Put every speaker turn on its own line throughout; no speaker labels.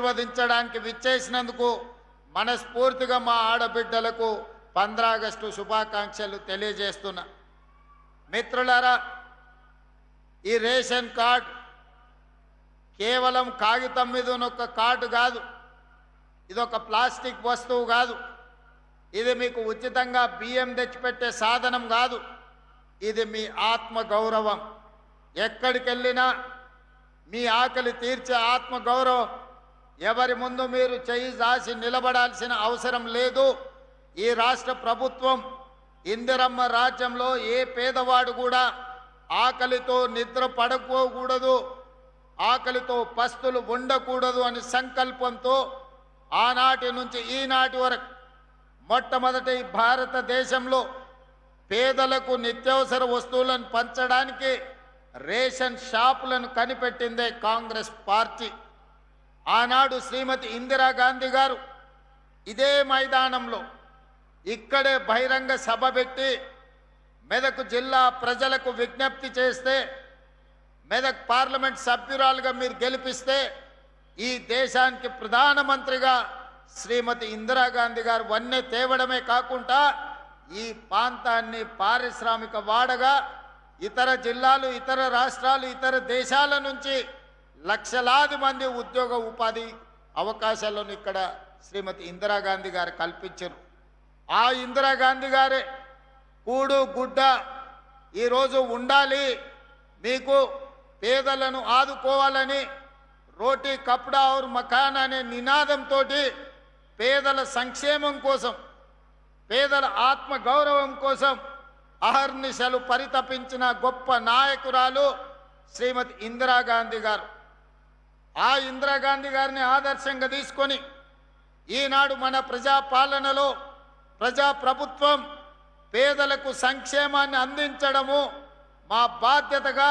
ఆశీర్వదించడానికి విచ్చేసినందుకు మనస్ఫూర్తిగా మా ఆడబిడ్డలకు 15 ఆగస్టు శుభాకాంక్షలు తెలియజేస్తున్నా. మిత్రులారా, ఈ రేషన్ కార్డ్ కేవలం కాగితం మీద ఉన్న ఒక కార్డు కాదు, ఇదొక ప్లాస్టిక్ వస్తువు కాదు, ఇది మీకు ఉచితంగా బియ్యం తెచ్చిపెట్టే సాధనం కాదు, ఇది మీ ఆత్మ గౌరవం. ఎక్కడికి వెళ్ళినా మీ ఆకలి తీర్చే ఆత్మ గౌరవం. ఎవరి ముందు మీరు చేయి దాసి నిలబడాల్సిన అవసరం లేదు. ఈ రాష్ట్ర ప్రభుత్వం ఇందిరమ్మ రాజ్యంలో ఏ పేదవాడు కూడా ఆకలితో నిద్ర పడకూడదు, ఆకలితో పస్తులు ఉండకూడదు అని సంకల్పంతో ఆనాటి నుంచి ఈనాటి వరకు మొట్టమొదటి భారతదేశంలో పేదలకు నిత్యావసర వస్తువులను పంచడానికి రేషన్ షాపులను కనిపెట్టిందే కాంగ్రెస్ పార్టీ. ఆనాడు శ్రీమతి ఇందిరాగాంధీ గారు ఇదే మైదానంలో ఇక్కడే బహిరంగ సభ పెట్టి మెదక్ జిల్లా ప్రజలకు విజ్ఞప్తి చేస్తే, మెదక్ పార్లమెంట్ సభ్యురాలుగా మీరు గెలిపిస్తే ఈ దేశానికి ప్రధానమంత్రిగా శ్రీమతి ఇందిరాగాంధీ గారు వన్నె తేవడమే కాకుండా ఈ ప్రాంతాన్ని పారిశ్రామిక వాడగా ఇతర జిల్లాలు, ఇతర రాష్ట్రాలు, ఇతర దేశాల నుంచి లక్షలాది మంది ఉద్యోగ ఉపాధి అవకాశాలను ఇక్కడ శ్రీమతి ఇందిరాగాంధీ గారు కల్పించారు. ఆ ఇందిరాగాంధీ గారే కూడు గుడ్డ ఈరోజు ఉండాలి, మీకు పేదలను ఆదుకోవాలని రోటీ కప్డా ఔర్ మకాన్ అనే నినాదంతో పేదల సంక్షేమం కోసం, పేదల ఆత్మ గౌరవం కోసం అహర్నిశలు పరితపించిన గొప్ప నాయకురాలు శ్రీమతి ఇందిరాగాంధీ గారు. ఆ ఇందిరాగాంధీ గారిని ఆదర్శంగా తీసుకొని ఈనాడు మన ప్రజాపాలనలో ప్రజాప్రభుత్వం పేదలకు సంక్షేమాన్ని అందించడము మా బాధ్యతగా,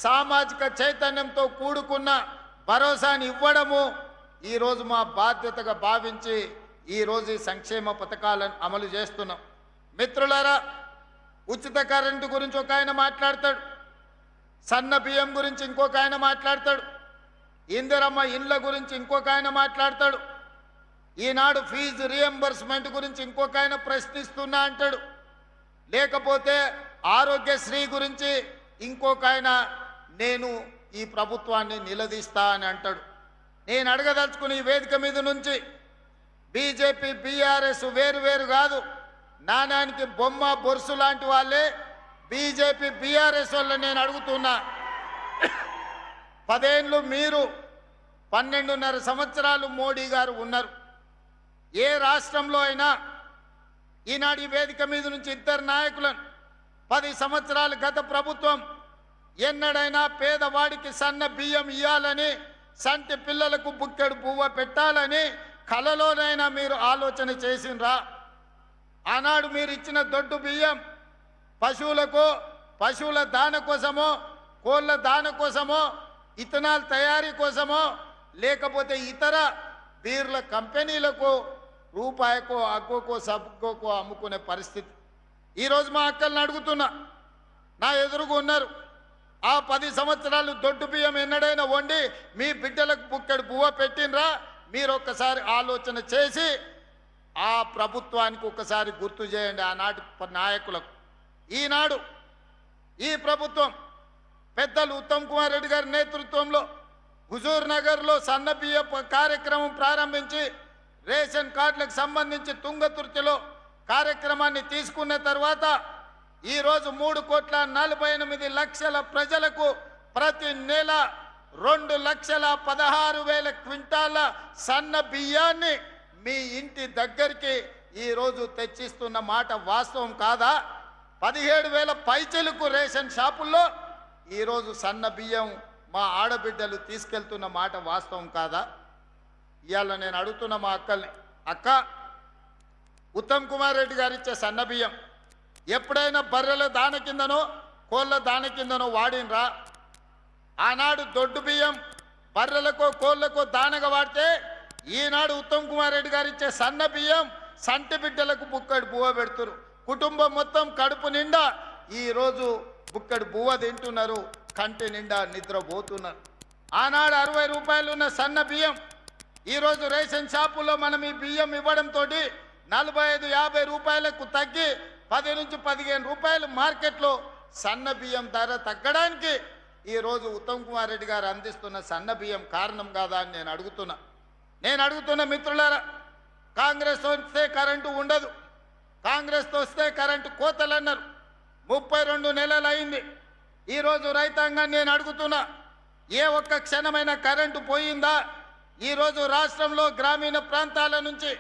సామాజిక చైతన్యంతో కూడుకున్న భరోసాని ఇవ్వడము ఈరోజు మా బాధ్యతగా భావించి ఈరోజు ఈ సంక్షేమ పథకాలను అమలు చేస్తున్నాం. మిత్రులారా, ఉచిత కరెంటు గురించి ఒక ఆయన మాట్లాడతాడు, సన్న బియ్యం గురించి ఇంకొక ఆయన మాట్లాడతాడు, ఇందిరమ్మ ఇండ్ల గురించి ఇంకొక ఆయన మాట్లాడతాడు, ఈనాడు ఫీజు రియంబర్స్మెంట్ గురించి ఇంకొక ఆయన ప్రశ్నిస్తున్నా అంటాడు, లేకపోతే ఆరోగ్యశ్రీ గురించి ఇంకొక ఆయన నేను ఈ ప్రభుత్వాన్ని నిలదీస్తా అని అంటాడు. నేను అడగదలుచుకుని ఈ వేదిక మీద నుంచి బీజేపీ బీఆర్ఎస్ వేరు కాదు, నాణానికి బొమ్మ బొరుసు లాంటి వాళ్ళే బీజేపీ బీఆర్ఎస్ వల్ల నేను అడుగుతున్నా. 10 ఏళ్ళు మీరు, 12.5 సంవత్సరాలు మోడీ గారు ఉన్నారు. ఏ రాష్ట్రంలో అయినా ఈనాడు ఈ వేదిక మీద నుంచి ఇద్దరు నాయకులను 10 సంవత్సరాలు గత ప్రభుత్వం ఎన్నడైనా పేదవాడికి సన్న బియ్యం ఇవ్వాలని, సంటి పిల్లలకు బుక్కెడు పువ్వ పెట్టాలని కలలోనైనా మీరు ఆలోచన చేసిండ్రా? ఆనాడు మీరు ఇచ్చిన దొడ్డు బియ్యం పశువులకు, పశువుల దాన కోసమో, కోళ్ళ దాన కోసమో, ఇథనాల్ తయారీ కోసమో, లేకపోతే ఇతర బీర్ల కంపెనీలకు రూపాయకో అగ్గోకో సబ్బుకో అమ్ముకునే పరిస్థితి. ఈరోజు మా అక్కల్ని అడుగుతున్నా, నా ఎదురుగా ఉన్నారు, ఆ 10 సంవత్సరాలు దొడ్డు బియ్యం ఎన్నడైనా వండి మీ బిడ్డలకు బుక్కెడు పువ్వ పెట్టినరా? మీరు ఒక్కసారి ఆలోచన చేసి ఆ ప్రభుత్వానికి ఒకసారి గుర్తు చేయండి, ఆనాటి నాయకులకు. ఈనాడు ఈ ప్రభుత్వం పెద్దలు ఉత్తమ్ కుమార్ రెడ్డి గారి నేతృత్వంలో హుజూర్ నగర్లో సన్న బియ్య కార్యక్రమం ప్రారంభించి రేషన్ కార్డులకు సంబంధించి తుంగతుర్తిలో కార్యక్రమాన్ని తీసుకున్న తర్వాత ఈరోజు 3,48,00,000 ప్రజలకు ప్రతి నెల 2,16,000 క్వింటాల సన్న బియ్యాన్ని మీ ఇంటి దగ్గరికి ఈరోజు తెచ్చిస్తున్న మాట వాస్తవం కాదా? 17,000 పైచలకు రేషన్ షాపుల్లో ఈరోజు సన్న బియ్యం మా ఆడబిడ్డలు తీసుకెళ్తున్న మాట వాస్తవం కాదా? ఇవాళ నేను అడుగుతున్న మా అక్కల్ని, అక్క, ఉత్తమ్ కుమార్ రెడ్డి గారు ఇచ్చే సన్న బియ్యం ఎప్పుడైనా బర్రెల దాన కిందనో కోళ్ళ దాన కిందనో వాడినరా? ఆనాడు దొడ్డు బియ్యం బర్రెలకో కోళ్ళకో దానగా వాడితే ఈనాడు ఉత్తమ్ కుమార్ రెడ్డి గారు ఇచ్చే సన్న బియ్యం సంటి బిడ్డలకు బుక్కడి బువ్వ పెడుతురు. కుటుంబం మొత్తం కడుపు నిండా ఈరోజు బుక్కడి బువ్వ తింటున్నారు, కంటి నిండా నిద్రపోతున్నారు. ఆనాడు 60 రూపాయలు ఉన్న సన్న బియ్యం ఈరోజు రేషన్ షాపుల్లో మనం ఈ బియ్యం ఇవ్వడంతో 45-50 రూపాయలకు తగ్గి 10 నుంచి 15 రూపాయలు మార్కెట్లో సన్న బియ్యం ధర తగ్గడానికి ఈరోజు ఉత్తమ్ కుమార్ రెడ్డి గారు అందిస్తున్న సన్న బియ్యం కారణం కాదా అని నేను అడుగుతున్న మిత్రులారా, కాంగ్రెస్ వస్తే కరెంటు ఉండదు, కాంగ్రెస్ వస్తే కరెంటు కోతలు అన్నారు. 32 నెలలు అయింది. ఈరోజు రైతాంగాన్ని నేను అడుగుతున్నా, ఏ ఒక్క క్షణమైన కరెంటు పోయిందా? ఈరోజు రాష్ట్రంలో గ్రామీణ ప్రాంతాల నుంచి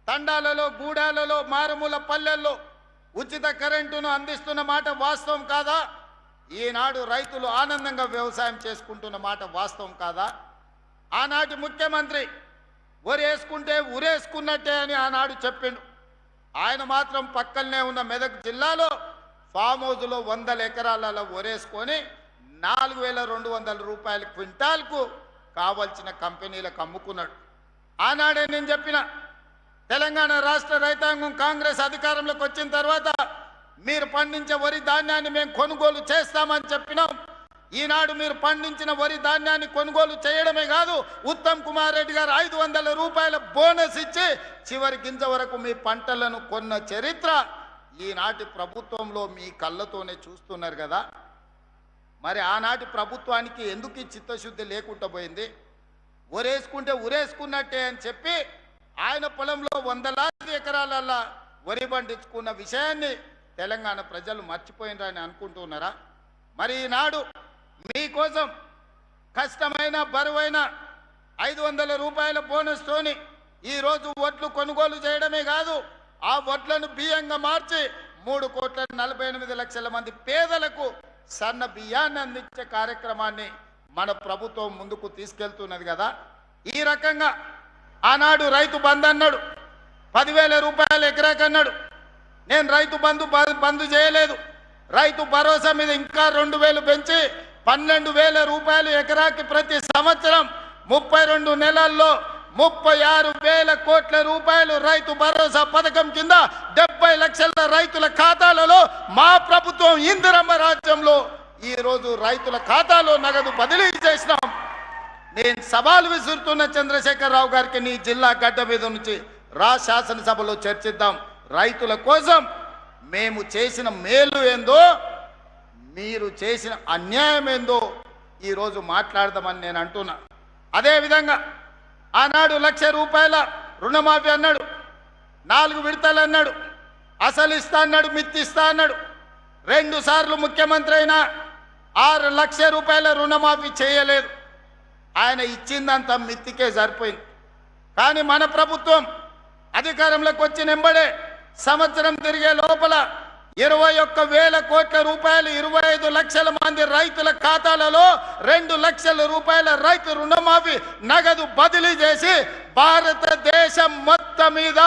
తండాలలో, గూడాలలో, మారుమూల పల్లెల్లో ఉచిత కరెంటును అందిస్తున్న మాట వాస్తవం కాదా? ఈనాడు రైతులు ఆనందంగా వ్యవసాయం చేసుకుంటున్న మాట వాస్తవం కాదా? ఆనాటి ముఖ్యమంత్రి ఒరేసుకుంటే ఉరేసుకున్నట్టే అని ఆనాడు చెప్పిండు. ఆయన మాత్రం పక్కనే ఉన్న మెదక్ జిల్లాలో ఫామ్ హౌస్లో 100 ఎకరాలలో ఒరేసుకొని 4,200 రూపాయల క్వింటాల్కు కావలసిన కంపెనీలకు అమ్ముకున్నాడు. ఆనాడే నేను చెప్పిన, తెలంగాణ రాష్ట్ర రైతాంగం కాంగ్రెస్ అధికారంలోకి వచ్చిన తర్వాత మీరు పండించే వరి ధాన్యాన్ని మేము కొనుగోలు చేస్తామని చెప్పినాం. ఈనాడు మీరు పండించిన వరి ధాన్యాన్ని కొనుగోలు చేయడమే కాదు, ఉత్తమ్ కుమార్ రెడ్డి గారు 500 రూపాయల బోనస్ ఇచ్చి చివరి గింజ వరకు మీ పంటలను కొన్న చరిత్ర ఈనాటి ప్రభుత్వంలో మీ కళ్ళతోనే చూస్తున్నారు కదా. మరి ఆనాటి ప్రభుత్వానికి ఎందుకు ఈ చిత్తశుద్ధి లేకుండా పోయింది? ఒరేసుకుంటే ఉరేసుకున్నట్టే అని చెప్పి ఆయన పొలంలో 100 ఎకరాలల్లా వరి పండించుకున్న విషయాన్ని తెలంగాణ ప్రజలు మర్చిపోయినారని అనుకుంటున్నారా? మరి ఈనాడు మీకోసం కష్టమైన బరువైన 500 రూపాయల బోనస్ తోని ఈరోజు వడ్లు కొనుగోలు చేయడమే కాదు, ఆ వడ్లను బియ్యంగా మార్చి 3,48,00,000 మంది పేదలకు సన్న బియ్యాన్ని అందించే కార్యక్రమాన్ని మన ప్రభుత్వం ముందుకు తీసుకెళ్తున్నది కదా. ఈ రకంగా ఆనాడు రైతు బంధు అన్నాడు, 10,000 రూపాయలు ఎకరాకన్నాడు. నేను రైతు బంధు చేయలేదు, రైతు భరోసా మీద ఇంకా 2,000 పెంచి 12,000 రూపాయలు ఎకరాకి ప్రతి సంవత్సరం 32 నెలల్లో 36,000 కోట్ల రూపాయలు రైతు భరోసా పథకం కింద 70 లక్షల రైతుల ఖాతాలలో మా ప్రభుత్వం ఇందిరమ్మ రాజ్యంలో ఈరోజు రైతుల ఖాతాలో నగదు బదిలీ చేసినాం. నేను సవాల్ విసురుతున్న చంద్రశేఖరరావు గారికి, నీ జిల్లా గడ్డ మీద నుంచి రా, శాసనసభలో చర్చిద్దాం. రైతుల కోసం మేము చేసిన మేలు ఏందో, మీరు చేసిన అన్యాయం ఏందో ఈరోజు మాట్లాడదామని నేను అంటున్నా. అదేవిధంగా ఆనాడు 1,00,000 రూపాయల రుణమాఫీ అన్నాడు, 4 విడతలు అన్నాడు, అసలు ఇస్తా అన్నాడు, మిత్తి ఇస్తా అన్నాడు. 2 సార్లు ముఖ్యమంత్రి అయినా 6 లక్షల రూపాయల రుణమాఫీ చేయలేదు. ఆయన ఇచ్చిందంతా మిత్తికే సరిపోయింది. కానీ మన ప్రభుత్వం అధికారంలోకి వచ్చిన వెంబడే సంవత్సరం తిరిగే లోపల 21,000 కోట్ల రూపాయలు 25 లక్షల మంది రైతుల ఖాతాలలో 2 లక్షల రూపాయల రైతు రుణమాఫీ నగదు బదిలీ చేసి భారతదేశం మొత్తం మీద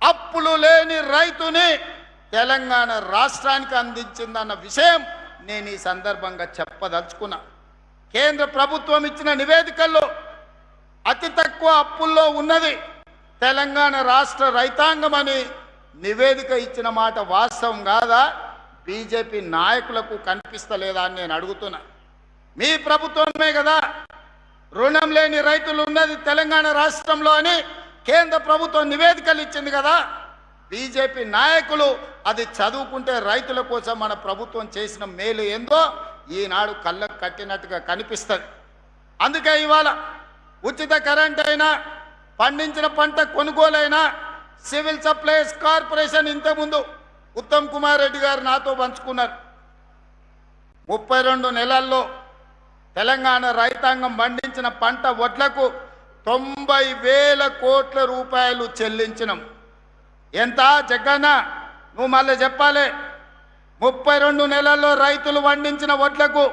అప్పులు లేని రైతుని తెలంగాణ రాష్ట్రానికి అందించిందన్న విషయం నేను ఈ సందర్భంగా చెప్పదలుచుకున్నా. కేంద్ర ప్రభుత్వం ఇచ్చిన నివేదికల్లో అతి తక్కువ అప్పుల్లో ఉన్నది తెలంగాణ రాష్ట్ర రైతాంగం అని నివేదిక ఇచ్చిన మాట వాస్తవం కాదా? బీజేపీ నాయకులకు కనిపిస్తలేదా అని నేను అడుగుతున్నా. మీ ప్రభుత్వమే కదా రుణం లేని రైతులు ఉన్నది తెలంగాణ రాష్ట్రంలో అని కేంద్ర ప్రభుత్వం నివేదికలు ఇచ్చింది కదా. బీజేపీ నాయకులు అది చదువుకుంటే రైతుల కోసం మన ప్రభుత్వం చేసిన మేలు ఏందో ఈనాడు కళ్ళకు కట్టినట్టుగా కనిపిస్తుంది. అందుకే ఇవాళ ఉచిత కరెంట్ అయినా, పండించిన పంట కొనుగోలైనా, సివిల్ సప్లైస్ కార్పొరేషన్ ఇంతకుముందు ఉత్తమ్ కుమార్ రెడ్డి గారు నాతో పంచుకున్నారు. 32 నెలల్లో తెలంగాణ రైతాంగం పండించిన పంట వడ్లకు 90,000 కోట్ల రూపాయలు చెల్లించినాం. ఎంత జగన్న, నువ్వు మళ్ళీ చెప్పాలి. 32 నెలల్లో రైతులు పండించిన వడ్లకు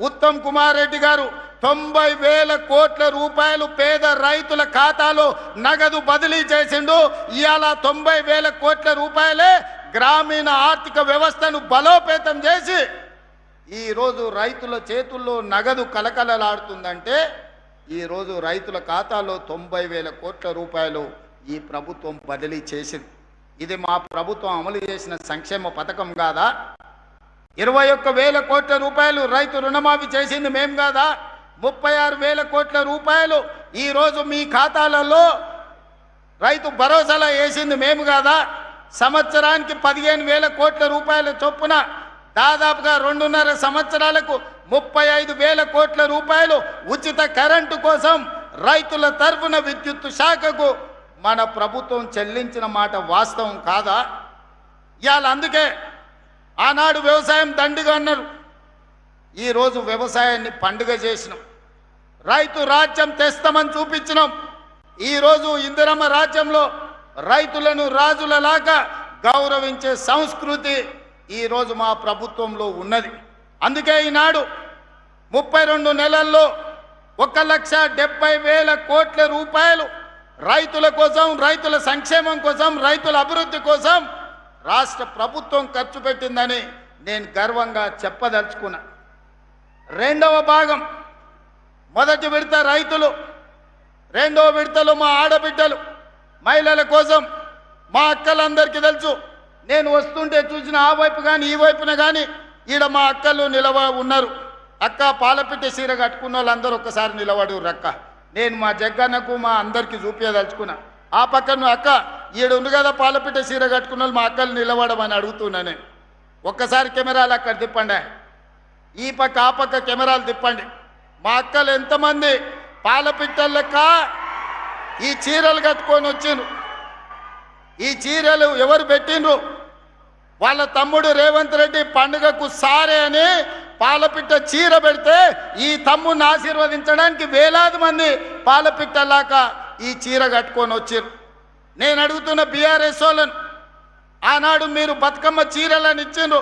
ఉత్తమ్ కుమార్ రెడ్డి గారు 90,000 కోట్ల రూపాయలు పేద రైతుల ఖాతాలో నగదు బదిలీ చేసిండు. ఇవాళ 90,000 కోట్ల రూపాయలే గ్రామీణ ఆర్థిక వ్యవస్థను బలోపేతం చేసి ఈరోజు రైతుల చేతుల్లో నగదు కలకలలాడుతుందంటే ఈరోజు రైతుల ఖాతాలో 90,000 కోట్ల రూపాయలు ఈ ప్రభుత్వం బదిలీ చేసింది. ఇది మా ప్రభుత్వం అమలు చేసిన సంక్షేమ పథకం కాదా? 21,000 కోట్ల రూపాయలు రైతు రుణమాఫీ చేసింది మేం కాదా? 36,000 కోట్ల రూపాయలు ఈరోజు మీ ఖాతాలలో రైతు భరోసాలో వేసింది మేము కాదా? సంవత్సరానికి 15,000 కోట్ల రూపాయల చొప్పున దాదాపుగా 2.5 సంవత్సరాలకు 35,000 కోట్ల రూపాయలు ఉచిత కరెంటు కోసం రైతుల తరఫున విద్యుత్ శాఖకు మన ప్రభుత్వం చెల్లించిన మాట వాస్తవం కాదా? ఇవాళ అందుకే ఆనాడు వ్యవసాయం దండిగా అన్నారు, ఈరోజు వ్యవసాయాన్ని పండుగ చేసినాం. రైతు రాజ్యం తెస్తామని చూపించినాం. ఈరోజు ఇందిరమ్మ రాజ్యంలో రైతులను రాజులలాగా గౌరవించే సంస్కృతి ఈరోజు మా ప్రభుత్వంలో ఉన్నది. అందుకే ఈనాడు 32 నెలల్లో 1,70,000 కోట్ల రూపాయలు రైతుల కోసం, రైతుల సంక్షేమం కోసం, రైతుల అభివృద్ధి కోసం రాష్ట్ర ప్రభుత్వం ఖర్చు పెట్టిందని నేను గర్వంగా చెప్పదలుచుకున్నా. రెండవ భాగం, మొదటి విడత రైతులు, రెండవ విడతలో మా ఆడబిడ్డలు, మహిళల కోసం మా అక్కలందరికీ తెలుసు. నేను వస్తుంటే చూసిన ఆ వైపు కానీ ఈ వైపున కానీ ఈడ మా అక్కలు ఉన్నారు. అక్క పాలపిట్ట చీర కట్టుకున్న వాళ్ళందరూ ఒక్కసారి నిలబడు రక్క. నేను మా జగ్గన్నకు మా అందరికీ చూపించదలుచుకున్నా. ఆ పక్కన అక్క ఈడ ఉంది కదా పాలపిట్ట చీర కట్టుకున్న వాళ్ళు, మా అక్కలు నిలబడమని అడుగుతున్నా నేను. ఒక్కసారి కెమెరాలు అక్కడ తిప్పండి, ఈ పక్క ఆ పక్క కెమెరాలు తిప్పండి. మా అక్కలు ఎంతమంది పాలపిట్టల లెక్క ఈ చీరలు కట్టుకొని వచ్చిండ్రు. ఈ చీరలు ఎవరు పెట్టిండ్రు? వాళ్ళ తమ్ముడు రేవంత్ రెడ్డి పండుగకు సారే అని పాలపిట్ట చీర పెడితే ఈ తమ్ముడిని ఆశీర్వదించడానికి వేలాది మంది పాలపిట్టలాగా ఈ చీర కట్టుకొని వచ్చారు. నేను అడుగుతున్న బీఆర్ఎస్ వాళ్ళను, ఆనాడు మీరు బతుకమ్మ చీరలను ఇచ్చిండ్రు,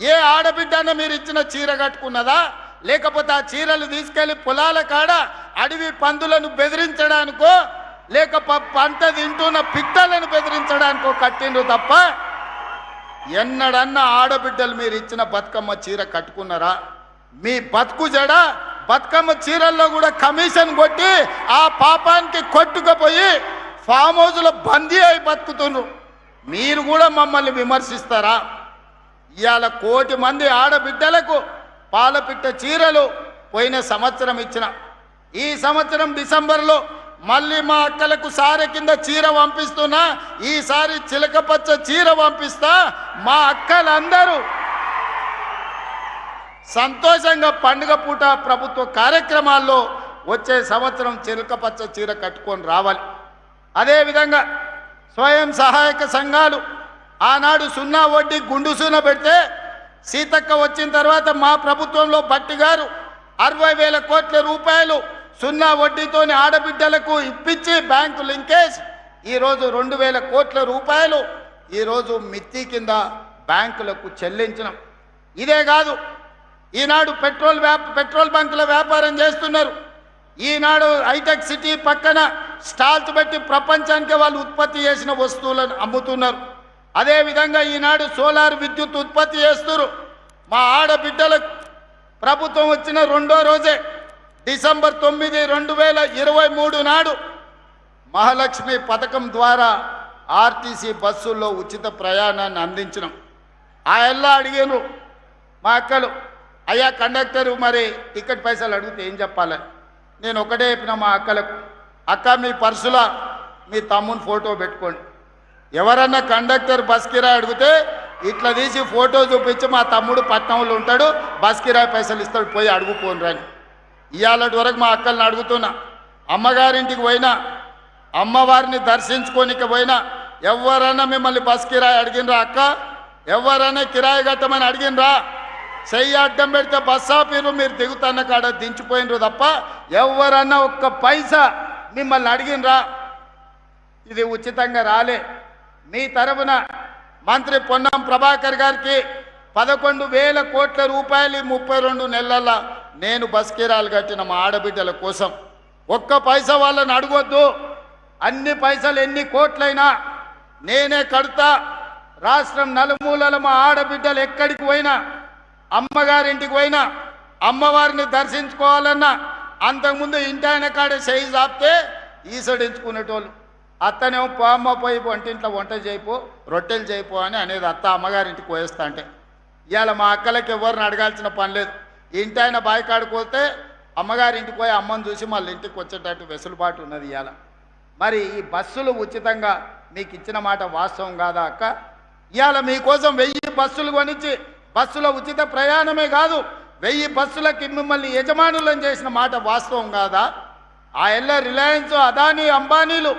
ఏ ఆడబిడ్డన మీరు ఇచ్చిన చీర కట్టుకున్నదా? లేకపోతే ఆ చీరలు తీసుకెళ్లి పొలాల కాడ అడవి పందులను బెదిరించడానికో, లేక పంట తింటున్న పిట్టలను బెదిరించడానికో కట్టిండ్రు తప్ప ఎన్నడన్నా ఆడబిడ్డలు మీరు ఇచ్చిన బతుకమ్మ చీర కట్టుకున్నారా? మీ బతుకు జడ బతుకమ్మ చీరల్లో కూడా కమిషన్ కొట్టి ఆ పాపానికి కొట్టుకుపోయి ఫామ్ హౌస్లో బందీ అయి బతుకుతున్నారు. మీరు కూడా మమ్మల్ని విమర్శిస్తారా? ఇవాళ 1 కోటి మంది ఆడబిడ్డలకు పాలపిట్ట చీరలు పోయిన సంవత్సరం ఇచ్చిన, ఈ సంవత్సరం డిసెంబర్లో మళ్ళీ మా అక్కలకు సారె కింద చీర పంపిస్తున్నా. ఈసారి చిలకపచ్చ చీర పంపిస్తా. మా అక్కలందరూ సంతోషంగా పండుగ పూట ప్రభుత్వ కార్యక్రమాల్లో వచ్చే సంవత్సరం చిలకపచ్చ చీర కట్టుకొని రావాలి. అదేవిధంగా స్వయం సహాయక సంఘాలు ఆనాడు 0 వడ్డీ గుండు సూన పెడితే సీతక్క వచ్చిన తర్వాత మా ప్రభుత్వంలో భట్టి గారు 60,000 కోట్ల రూపాయలు 0 వడ్డీతోని ఆడబిడ్డలకు ఇప్పించి బ్యాంకు లింకేజ్ ఈరోజు 2,000 కోట్ల రూపాయలు ఈరోజు మిత్తి కింద బ్యాంకులకు చెల్లించడం. ఇదే కాదు, ఈనాడు పెట్రోల్ బంకుల వ్యాపారం చేస్తున్నారు. ఈనాడు హైటెక్ సిటీ పక్కన స్టాల్స్ పెట్టి ప్రపంచానికి వాళ్ళు ఉత్పత్తి చేసిన వస్తువులను అమ్ముతున్నారు. అదేవిధంగా ఈనాడు సోలార్ విద్యుత్ ఉత్పత్తి చేస్తున్నారు. మా ఆడబిడ్డలకు ప్రభుత్వం వచ్చిన 2వ రోజే డిసెంబర్ 9, 2023 నాడు మహాలక్ష్మి పథకం ద్వారా ఆర్టీసీ బస్సుల్లో ఉచిత ప్రయాణాన్ని అందించినాం. ఆ ఎల్లా అడిగారు మా అక్కలు, అయ్యా కండక్టరు మరి టికెట్ పైసలు అడిగితే ఏం చెప్పాలి? నేను ఒకటే చెప్పిన మా అక్కలకు, అక్క మీ పర్సులో మీ తమ్ముని ఫోటో పెట్టుకోండి. ఎవరన్నా కండక్టర్ బస్ కిరాయి అడిగితే ఇట్లా తీసి ఫోటో చూపించి మా తమ్ముడు పట్నంలో ఉంటాడు, బస్ కిరాయి పైసలు ఇస్తాడు, పోయి అడుగుపోను రాని. ఇవాళటి వరకు మా అక్కల్ని అడుగుతున్నా, అమ్మగారింటికి పోయినా, అమ్మవారిని దర్శించుకోనికి పోయినా ఎవరన్నా మిమ్మల్ని బస్ కిరాయి అడిగినరా? అక్క ఎవరన్నా కిరాయి కట్టమని అడిగినరా? చెయ్యి అడ్డం పెడితే బస్ ఆపీరు, మీరు దిగుతున్న కాడ దించిపోయినరు తప్ప ఎవరన్నా ఒక్క పైసా మిమ్మల్ని అడిగినరా? ఇది ఉచితంగా రాలే. మీ తరఫున మంత్రి పొన్నం ప్రభాకర్ గారికి 11,000 కోట్ల రూపాయలు 32 నెలల నేను బస్ కిరాయిలు కట్టిన మా ఆడబిడ్డల కోసం. ఒక్క పైసా వాళ్ళని అడగొద్దు, అన్ని పైసలు ఎన్ని కోట్లైనా నేనే కడతా. రాష్ట్రం నలుమూలల మా ఆడబిడ్డలు ఎక్కడికి పోయినా, అమ్మగారింటికి పోయినా, అమ్మవారిని దర్శించుకోవాలన్నా అంతకుముందు ఇంటి ఆయన కాడ చేయి చాపితే ఈసడించుకునేటోళ్ళు. అత్తనేమో అమ్మ పోయి వంటింట్లో వంట చేయిపో, రొట్టెలు చేయిపో అని అనేది అత్త అమ్మగారింటికి పోయేస్తా అంటే. ఇవాళ మా అక్కలకి ఎవరిని అడగాల్సిన పని లేదు. ఇంటి ఆయన బావి కాడిపోతే అమ్మగారి ఇంటికి పోయి అమ్మని చూసి మళ్ళీ ఇంటికి వచ్చేటట్టు వెసులుబాటు ఉన్నది ఇవాళ. మరి ఈ బస్సులు ఉచితంగా మీకు ఇచ్చిన మాట వాస్తవం కాదా అక్క? ఇవాళ మీకోసం 1000 బస్సులు కొనిచ్చి బస్సుల ఉచిత ప్రయాణమే కాదు 1000 బస్సులకి మిమ్మల్ని యజమానులను చేసిన మాట వాస్తవం కాదా? ఆ రిలయన్స్, అదానీ, అంబానీలు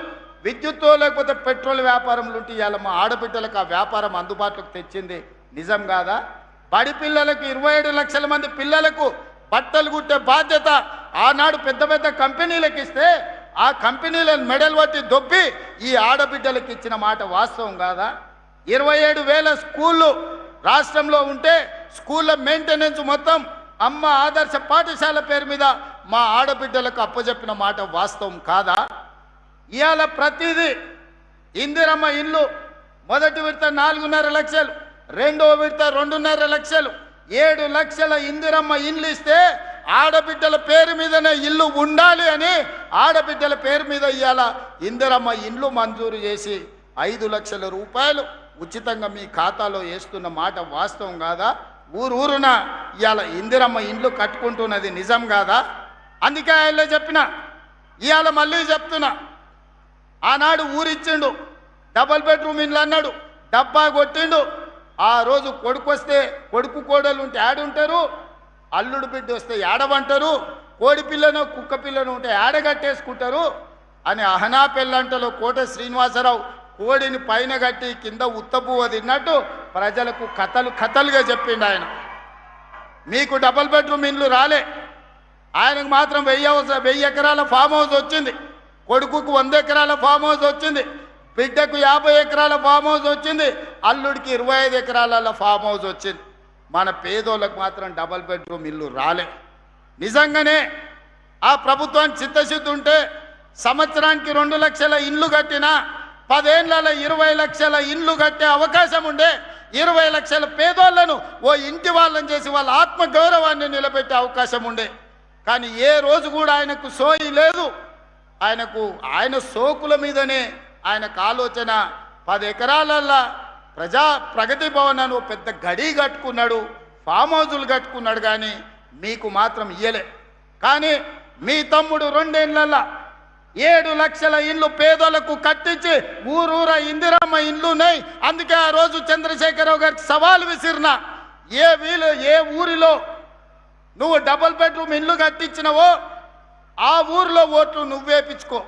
విద్యుత్తు లేకపోతే పెట్రోల్ వ్యాపారంలో ఉంటే ఇవాళ మా ఆడబిడ్డలకు ఆ వ్యాపారం అందుబాటులోకి తెచ్చింది నిజం కాదా? బడి పిల్లలకు 27 లక్షల మంది పిల్లలకు బట్టలు కుట్టే బాధ్యత ఆనాడు పెద్ద పెద్ద కంపెనీలకు ఇస్తే ఆ కంపెనీలను మెడల్ పట్టి దొబ్బి ఈ ఆడబిడ్డలకు ఇచ్చిన మాట వాస్తవం కాదా? 27,000 స్కూళ్ళు రాష్ట్రంలో ఉంటే స్కూళ్ళ మెయింటెనెన్స్ మొత్తం అమ్మ ఆదర్శ పాఠశాల పేరు మీద మా ఆడబిడ్డలకు అప్పచెప్పిన మాట వాస్తవం కాదా? ఇవాళ ప్రతిదీ ఇందిరమ్మ ఇల్లు మొదటి విడత 4.5 లక్షలు, రెండో విడత 2.5 లక్షలు, 7 లక్షల ఇందిరమ్మ ఇల్లు ఇస్తే ఆడబిడ్డల పేరు మీదనే ఇల్లు ఉండాలి అని ఆడబిడ్డల పేరు మీద ఇవాళ ఇందిరమ్మ ఇల్లు మంజూరు చేసి 5 లక్షల రూపాయలు ఉచితంగా మీ ఖాతాలో వేస్తున్న మాట వాస్తవం కాదా? ఊరున ఇవాళ ఇందిరమ్మ ఇండ్లు కట్టుకుంటున్నది నిజం కాదా? అందుకే ఆయన చెప్పిన ఇవాళ మళ్ళీ చెప్తున్నా, ఆనాడు ఊరిచ్చిండు, డబల్ బెడ్రూమ్ ఇండ్లు అన్నాడు, డబ్బా కొట్టిండు. ఆ రోజు కొడుకు వస్తే కొడుకు కోడలు ఉంటే ఆడుంటారు, అల్లుడు బిడ్డ వస్తే ఏడవంటారు, కోడి పిల్లను కుక్క పిల్లను ఉంటే ఏడగట్టేసుకుంటారు అని అహనా పెళ్ళంటలో కోట శ్రీనివాసరావు కోడిని పైన కట్టి కింద ఉత్తపువ్వ తిన్నట్టు ప్రజలకు కథలుగా చెప్పిండు ఆయన. మీకు డబల్ బెడ్రూమ్ ఇండ్లు రాలే, ఆయనకు మాత్రం 1000 ఎకరాల ఫామ్ హౌస్ వచ్చింది, కొడుకుకు 100 ఎకరాల ఫామ్ హౌస్ వచ్చింది, బిడ్డకు 50 ఎకరాల ఫామ్ హౌస్ వచ్చింది, అల్లుడికి 25 ఎకరాల ఫామ్ హౌస్ వచ్చింది. మన పేదోళ్ళకు మాత్రం డబల్ బెడ్రూమ్ ఇల్లు రాలే. నిజంగానే ఆ ప్రభుత్వానికి చిత్తశుద్ధి ఉంటే సంవత్సరానికి 2 లక్షల ఇండ్లు కట్టినా 10 ఏళ్లలో 20 లక్షల ఇండ్లు కట్టే అవకాశం ఉండే, 20 లక్షల పేదోళ్లను ఓ ఇంటి వాళ్ళని చేసి వాళ్ళ ఆత్మగౌరవాన్ని నిలబెట్టే అవకాశం ఉండే. కానీ ఏ రోజు కూడా ఆయనకు సోయి లేదు. ఆయన సోకుల మీదనే ఆయనకు ఆలోచన 10 ఎకరాలల్లా ప్రగతి భవన్ అని పెద్ద గడి కట్టుకున్నాడు, ఫామ్ హౌజులు కట్టుకున్నాడు, కానీ మీకు మాత్రం ఇయ్యలే. కానీ మీ తమ్ముడు 2 ఏళ్లల్లా 7 లక్షల ఇండ్లు పేదలకు కట్టించి ఊరూర ఇందిరమ్మ ఇండ్లు ఉన్నాయి. అందుకే ఆ రోజు చంద్రశేఖరరావు గారికి సవాల్ విసిరిన, ఏ ఊరిలో నువ్వు డబుల్ బెడ్రూమ్ ఇల్లు కట్టించినవో ఆ ఊర్లో ఓట్లు నువ్వేపించుకో,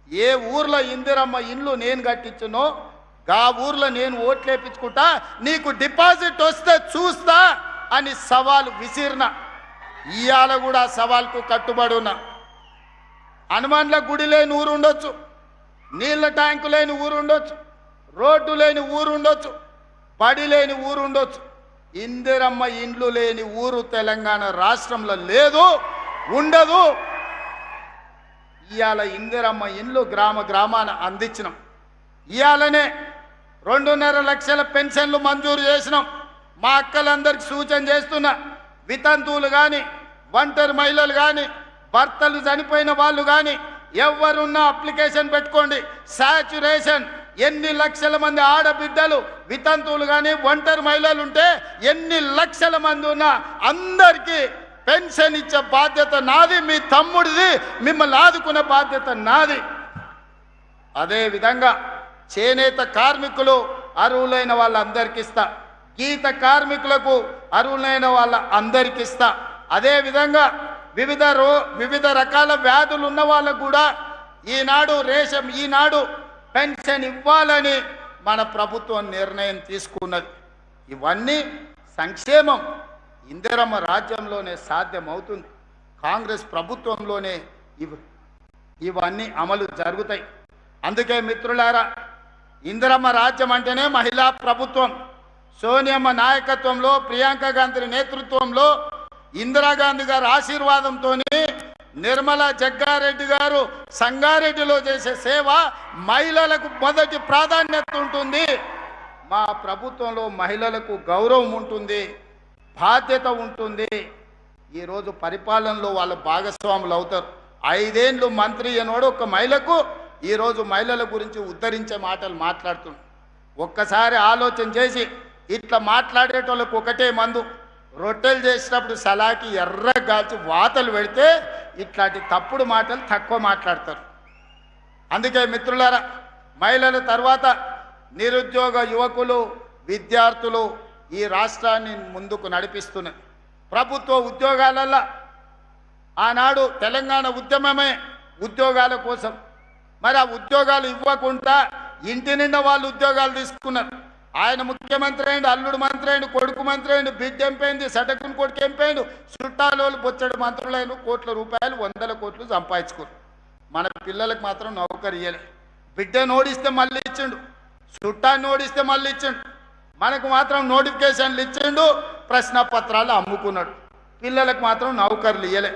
ఏ ఊర్లో ఇందిరమ్మ ఇండ్లు నేను కట్టించునో గా ఊర్లో నేను ఓట్లు వేయించుకుంటా, నీకు డిపాజిట్ వస్తే చూస్తా అని సవాల్ విసిరిన. ఇవాళ కూడా సవాల్కు కట్టుబడి ఉన్నా. హనుమాన్ల గుడి లేని ఊరు ఉండొచ్చు, నీళ్ళ ట్యాంకు లేని ఊరు ఉండొచ్చు, రోడ్డు లేని ఊరు ఉండొచ్చు, బడి లేని ఊరు ఉండొచ్చు, ఇందిరమ్మ ఇండ్లు లేని ఊరు తెలంగాణ రాష్ట్రంలో లేదు, ఉండదు. ఇవాళ ఇందిరమ్మ ఇండ్లు గ్రామాన అందించినాం. ఇవాళనే 2.5 లక్షల పెన్షన్లు మంజూరు చేసినాం. మా అక్కలందరికీ సూచన చేస్తున్నా, వితంతువులు కానీ, ఒంటరి మహిళలు కానీ, భర్తలు చనిపోయిన వాళ్ళు కానీ ఎవరున్నా అప్లికేషన్ పెట్టుకోండి. సాచ్యురేషన్ ఎన్ని లక్షల మంది ఆడబిడ్డలు వితంతువులు కానీ ఒంటరి మహిళలు ఉంటే ఎన్ని లక్షల మంది ఉన్నా అందరికీ పెన్షన్ ఇచ్చే బాధ్యత నాది, మీ తమ్ముడిది, మిమ్మల్ని ఆదుకునే బాధ్యత నాది. అదేవిధంగా చేనేత కార్మికులు అర్హులైన వాళ్ళందరికీ ఇస్తా, గీత కార్మికులకు అర్హులైన వాళ్ళ అందరికీ ఇస్తా. అదేవిధంగా వివిధ రకాల వ్యాధులు ఉన్న వాళ్ళకు కూడా ఈనాడు పెన్షన్ ఇవ్వాలని మన ప్రభుత్వం నిర్ణయం తీసుకున్నది. ఇవన్నీ సంక్షేమం ఇందిరమ్మ రాజ్యంలోనే సాధ్యమవుతుంది, కాంగ్రెస్ ప్రభుత్వంలోనే ఇవన్నీ అమలు జరుగుతాయి. అందుకే మిత్రులారా, ఇందిరమ్మ రాజ్యం అంటేనే మహిళా ప్రభుత్వం. సోనియమ్మ నాయకత్వంలో, ప్రియాంక గాంధీ నేతృత్వంలో, ఇందిరాగాంధీ గారి ఆశీర్వాదంతో నిర్మలా జగ్గారెడ్డి గారు సంగారెడ్డిలో చేసే సేవ మహిళలకు మొదటి ప్రాధాన్యత ఉంటుంది. మా ప్రభుత్వంలో మహిళలకు గౌరవం ఉంటుంది, బాధ్యత ఉంటుంది. ఈరోజు పరిపాలనలో వాళ్ళు భాగస్వాములు అవుతారు. 5 ఏళ్ళు మంత్రి అనోడు ఒక మహిళకు ఈరోజు మహిళల గురించి ఉద్ధరించే మాటలు మాట్లాడుతున్నాడు. ఒక్కసారి ఆలోచన చేసి ఇట్లా మాట్లాడేటోళ్ళకు ఒకటే మందు, రొట్టెలు చేసినప్పుడు సలాకి ఎర్ర గాల్చి వాతలు పెడితే ఇట్లాంటి తప్పుడు మాటలు తక్కువ మాట్లాడతారు. అందుకే మిత్రులారా, మహిళల తర్వాత నిరుద్యోగ యువకులు విద్యార్థులు ఈ రాష్ట్రాన్ని ముందుకు నడిపిస్తున్నారు. ప్రభుత్వ ఉద్యోగాలలో ఆనాడు తెలంగాణ ఉద్యమమే ఉద్యోగాల కోసం. మరి ఆ ఉద్యోగాలు ఇవ్వకుండా ఇంటి నిండా వాళ్ళు ఉద్యోగాలు తీసుకున్నారు. ఆయన ముఖ్యమంత్రి అయిండు, అల్లుడు మంత్రి అయిండు, కొడుకు మంత్రి అయిండు, బిడ్డ ఎంపైంది, సటకుని కొడుకు ఎంపైండు, చుట్టాలోళ్ళు బొచ్చడు మంత్రులైన కోట్ల రూపాయలు 100 కోట్లు సంపాదించుకోరు. మన పిల్లలకు మాత్రం నౌకరు ఇయ్యలే. బిడ్డను ఓడిస్తే మళ్ళీ ఇచ్చిండు, చుట్టాన్ని ఓడిస్తే మళ్ళీ ఇచ్చిండు. మనకు మాత్రం నోటిఫికేషన్లు ఇచ్చిండు, ప్రశ్న పత్రాలు అమ్ముకున్నాడు. పిల్లలకు మాత్రం నౌకర్లు ఇయ్యలే.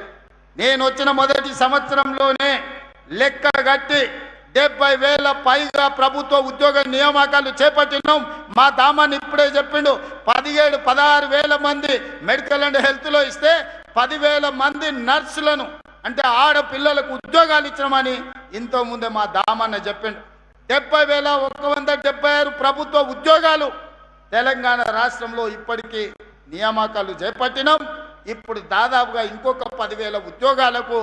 నేను వచ్చిన మొదటి సంవత్సరంలోనే లెక్క గట్టి 70,000 పైగా ప్రభుత్వ ఉద్యోగ నియామకాలు చేపట్టినాం. మా దామాన్ని ఇప్పుడే చెప్పిండు, 16,000 మంది మెడికల్ అండ్ హెల్త్లో ఇస్తే 10,000 మంది నర్సులను అంటే ఆడపిల్లలకు ఉద్యోగాలు ఇచ్చినామని ఇంతో ముందే మా దామన్న చెప్పిండు. 70,176 ప్రభుత్వ ఉద్యోగాలు తెలంగాణ రాష్ట్రంలో ఇప్పటికీ నియామకాలు చేపట్టినాం. ఇప్పుడు దాదాపుగా ఇంకొక 10,000 ఉద్యోగాలకు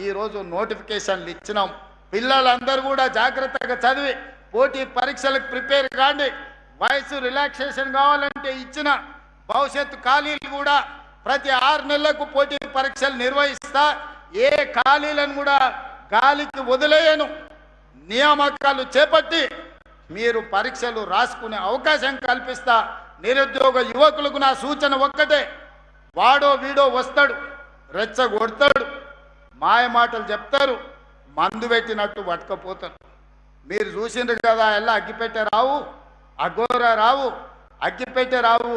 ఈరోజు నోటిఫికేషన్లు ఇచ్చినాం. పిల్లలందరూ కూడా జాగ్రత్తగా చదివి పోటీ పరీక్షలకు ప్రిపేర్ కాండి. వయసు రిలాక్సేషన్ కావాలంటే ఇచ్చిన భవిష్యత్తు ఖాళీలు కూడా ప్రతి 6 నెలలకు పోటీ పరీక్షలు నిర్వహిస్తా. ఏ ఖాళీలను కూడా గాలికి వదిలేయను. నియామకాలు చేపట్టి మీరు పరీక్షలు రాసుకునే అవకాశం కల్పిస్తా. నిరుద్యోగ యువకులకు నా సూచన ఒక్కటే, వాడో వీడో వస్తాడు, రెచ్చగొడతాడు, మాయ మాటలు చెప్తారు, మందు పెట్టినట్టు పట్టుకపోతారు. మీరు చూసిండ్రు కదా, ఎలా అగ్గిపెట్టే రావు, అఘోర రావు, అగ్గిపెట్టే రావు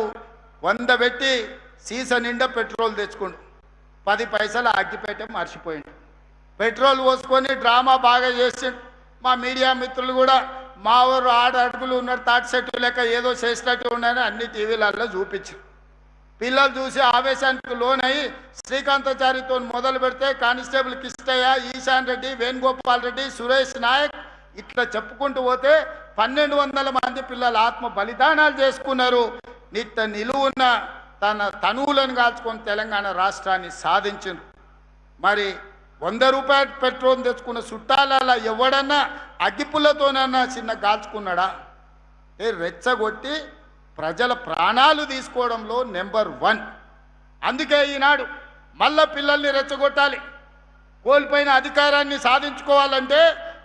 100 పెట్టి సీస నిండా పెట్రోల్ తెచ్చుకోండు. 10 పైసలు అగ్గిపెట్టే మర్చిపోయిండు. పెట్రోల్ పోసుకొని డ్రామా బాగా చేసిండు. మా మీడియా మిత్రులు కూడా మా ఊరు అడుగులు ఉన్నాడు, తాటి చెట్టు లెక్క ఏదో చేసినట్టు ఉన్నాయని అన్ని టీవీలలో చూపించారు. పిల్లలు చూసి ఆవేశానికి లోనయ్యి శ్రీకాంతాచారితో మొదలు పెడితే కానిస్టేబుల్ కిష్టయ్య, ఈశాన్ రెడ్డి, వేణుగోపాల్ రెడ్డి, సురేష్ నాయక్ ఇట్లా చెప్పుకుంటూ పోతే 1,200 మంది పిల్లలు ఆత్మ బలిదానాలు చేసుకున్నారు. నిట్ట నిలువున్న తన తనువులను కాల్చుకొని తెలంగాణ రాష్ట్రాన్ని సాధించారు. మరి 100 రూపాయల పెట్రోల్ తెచ్చుకున్న చుట్టాల ఎవడన్నా అగ్గిపుల్లతోనన్నా చిన్న కాల్చుకున్నాడా? రెచ్చగొట్టి ప్రజల ప్రాణాలు తీసుకోవడంలో నెంబర్ 1. అందుకే ఈనాడు మళ్ళా పిల్లల్ని రెచ్చగొట్టాలి. కోల్పోయిన అధికారాన్ని సాధించుకోవాలంటే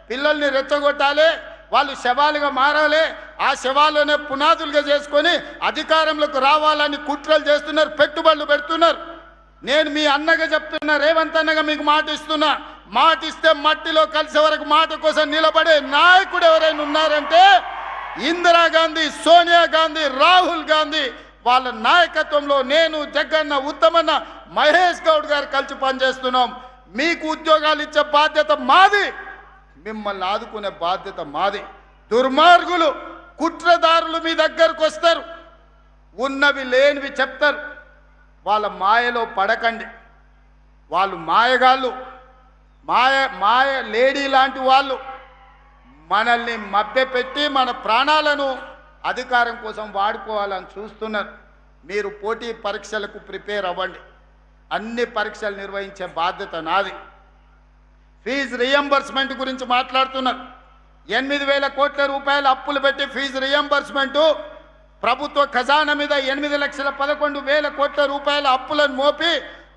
పిల్లల్ని రెచ్చగొట్టాలి. వాళ్ళు శవాలుగా మారాలి. ఆ శవాలనే పునాదులుగా చేసుకొని అధికారంలోకి రావాలని కుట్రలు చేస్తున్నారు, పెట్టుబడులు పెడుతున్నారు. నేను మీ అన్నగా చెప్తున్నా, రేవంత్ అన్నగా మీకు మాట ఇస్తున్నా. మాట ఇస్తే మట్టిలో కలిసే వరకు మాట కోసం నిలబడే నాయకుడు ఎవరైనా ఉన్నారంటే ఇందిరాగాంధీ, సోనియా గాంధీ, రాహుల్ గాంధీ వాళ్ళ నాయకత్వంలో నేను, జగన్న, ఉత్తమన్న, మహేష్ గౌడ్ గారు కలిసి పనిచేస్తున్నాం. మీకు ఉద్యోగాలు ఇచ్చే బాధ్యత మాది, మిమ్మల్ని ఆదుకునే బాధ్యత మాది. దుర్మార్గులు, కుట్రదారులు మీ దగ్గరకు వస్తారు, ఉన్నవి లేనివి చెప్తారు. వాళ్ళ మాయలో పడకండి. వాళ్ళు మాయగాళ్ళు, మాయ లేడీ లాంటి వాళ్ళు. మనల్ని మభ్యపెట్టి మన ప్రాణాలను అధికారం కోసం వాడుకోవాలని చూస్తున్నారు. మీరు పోటీ పరీక్షలకు ప్రిపేర్ అవ్వండి. అన్ని పరీక్షలు నిర్వహించే బాధ్యత నాది. ఫీజు రియంబర్స్మెంట్ గురించి మాట్లాడుతున్నారు. 8,000 కోట్ల రూపాయలు అప్పులు పెట్టి ఫీజు రియంబర్స్మెంటు ప్రభుత్వ ఖజానా మీద 8,11,000 కోట్ల రూపాయల అప్పులను మోపి